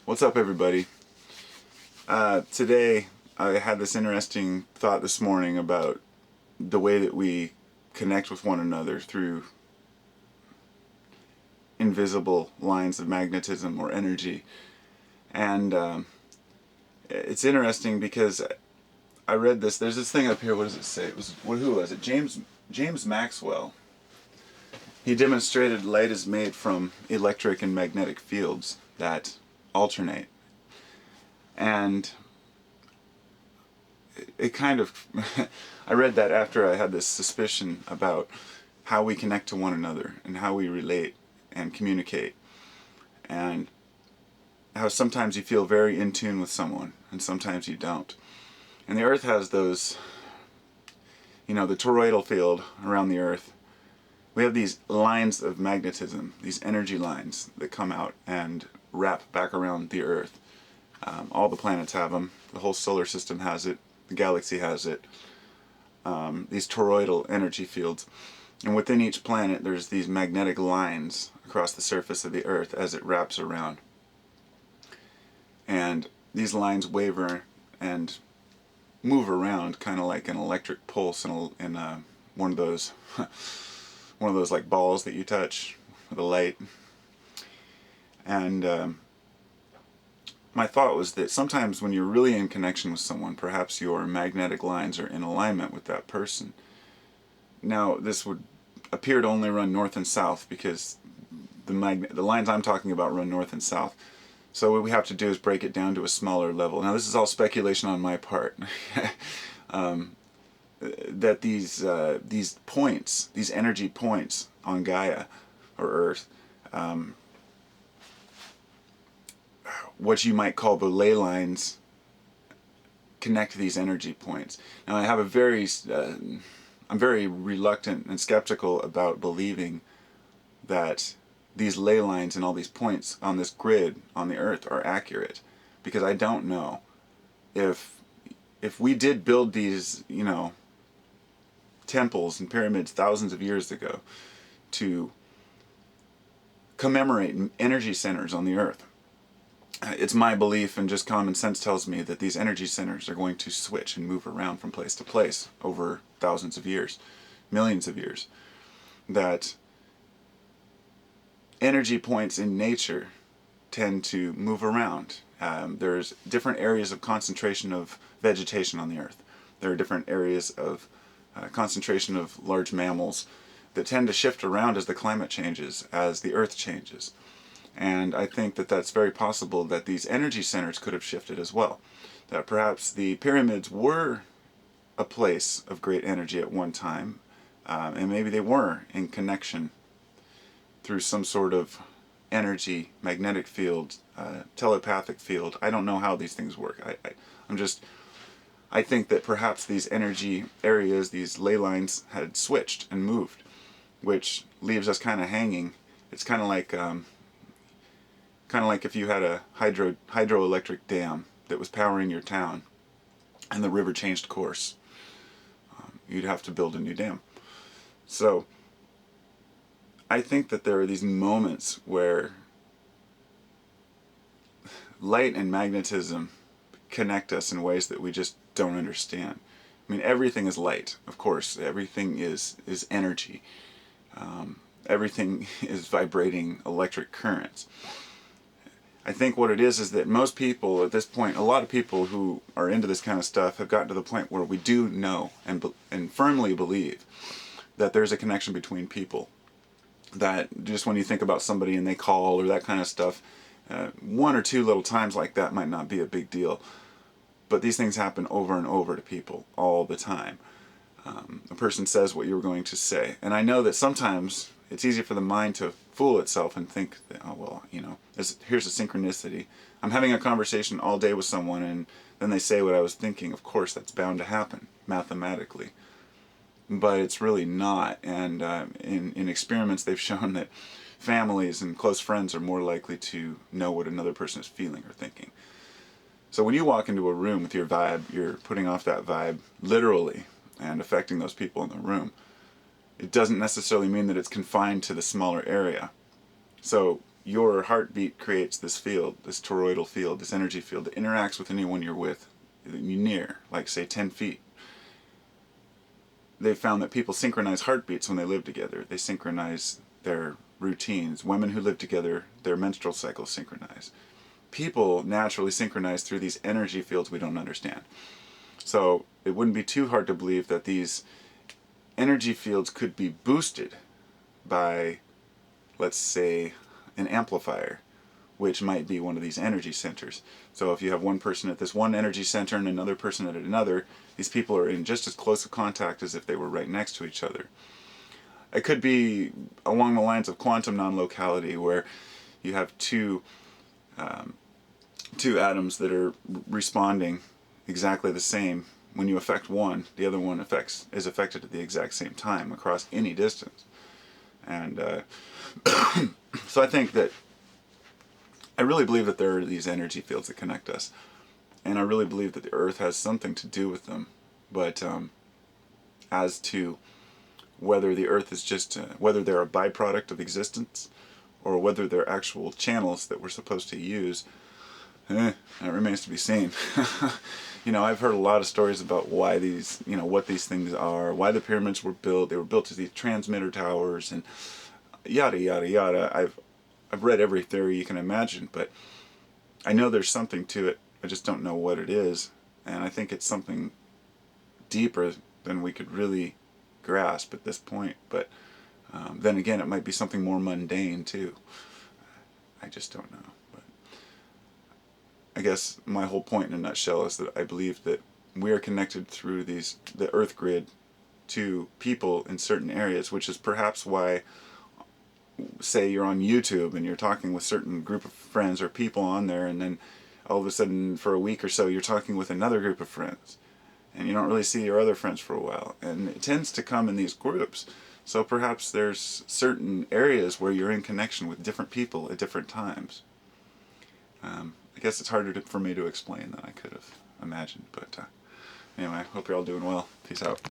What's up, everybody? Today I had this interesting thought this morning about the way that we connect with one another through invisible lines of magnetism or energy. And it's interesting because I read this. There's this thing up here. What does it say? Who was it? James Maxwell. He demonstrated light is made from electric and magnetic fields that alternate. And it kind of I read that after I had this suspicion about how we connect to one another and how we relate and communicate, and how sometimes you feel very in tune with someone and sometimes you don't. And the earth has those, the toroidal field around the earth. We have these lines of magnetism, these energy lines that come out and wrap back around the earth. All the planets have them. The whole solar system has it. The galaxy has it. These toroidal energy fields. And within each planet there's these magnetic lines across the surface of the earth as it wraps around. And these lines waver and move around kind of like an electric pulse in one of those like balls that you touch with a light. And my thought was that sometimes when you're really in connection with someone, perhaps your magnetic lines are in alignment with that person. Now, this would appear to only run north and south because the lines I'm talking about run north and south. So what we have to do is break it down to a smaller level. Now, this is all speculation on my part. That these points, these energy points on Gaia or Earth, what you might call the ley lines, connect these energy points. Now, I have I'm very reluctant and skeptical about believing that these ley lines and all these points on this grid on the Earth are accurate, because I don't know if we did build these, temples and pyramids thousands of years ago to commemorate energy centers on the Earth. It's my belief, and just common sense tells me, that these energy centers are going to switch and move around from place to place over thousands of years, millions of years. That energy points in nature tend to move around. There's different areas of concentration of vegetation on the Earth. There are different areas of concentration of large mammals that tend to shift around as the climate changes, as the Earth changes. And I think that that's very possible that these energy centers could have shifted as well. That perhaps the pyramids were a place of great energy at one time, and maybe they were in connection through some sort of energy, magnetic field, telepathic field. I don't know how these things work. I think that perhaps these energy areas, these ley lines, had switched and moved, which leaves us kind of hanging. It's kind of like if you had a hydroelectric dam that was powering your town, and the river changed course. You'd have to build a new dam. So I think that there are these moments where light and magnetism connect us in ways that we just don't understand. I mean, everything is light, of course. Everything is energy. Everything is vibrating electric currents. I think what it is that most people at this point, a lot of people who are into this kind of stuff, have gotten to the point where we do know and firmly believe that there's a connection between people. That just when you think about somebody and they call or that kind of stuff, one or two little times like that might not be a big deal. But these things happen over and over to people all the time. A person says what you were going to say. And I know that sometimes it's easy for the mind to fool itself and think that, oh, well, here's a synchronicity. I'm having a conversation all day with someone and then they say what I was thinking. Of course, that's bound to happen mathematically. But it's really not. And in experiments, they've shown that families and close friends are more likely to know what another person is feeling or thinking. So when you walk into a room with your vibe, you're putting off that vibe literally and affecting those people in the room. It doesn't necessarily mean that it's confined to the smaller area. So your heartbeat creates this field, this toroidal field, this energy field that interacts with anyone you're with, you near, like say 10 feet. They've found that people synchronize heartbeats when they live together. They synchronize their routines. Women who live together, their menstrual cycles synchronize. People naturally synchronize through these energy fields we don't understand. So it wouldn't be too hard to believe that these energy fields could be boosted by, let's say, an amplifier, which might be one of these energy centers. So if you have one person at this one energy center and another person at another, these people are in just as close a contact as if they were right next to each other. It could be along the lines of quantum non-locality, where you have two atoms that are responding exactly the same. When you affect one, the other one is affected at the exact same time across any distance. And so I really believe that there are these energy fields that connect us. And I really believe that the Earth has something to do with them. But as to whether the Earth is just, whether they're a byproduct of existence, or whether they're actual channels that we're supposed to use, that remains to be seen. You know, I've heard a lot of stories about why these, you know, what these things are, why the pyramids were built. They were built as these transmitter towers and yada yada yada. I've read every theory you can imagine, but I know there's something to it. I just don't know what it is, and I think it's something deeper than we could really grasp at this point. But then again, it might be something more mundane too. I just don't know. But I guess my whole point in a nutshell is that I believe that we are connected through the Earth grid to people in certain areas, which is perhaps why, say you're on YouTube and you're talking with a certain group of friends or people on there, and then all of a sudden for a week or so you're talking with another group of friends, and you don't really see your other friends for a while, and it tends to come in these groups. So perhaps there's certain areas where you're in connection with different people at different times. I guess it's harder for me to explain than I could have imagined, but anyway, I hope you're all doing well. Peace out.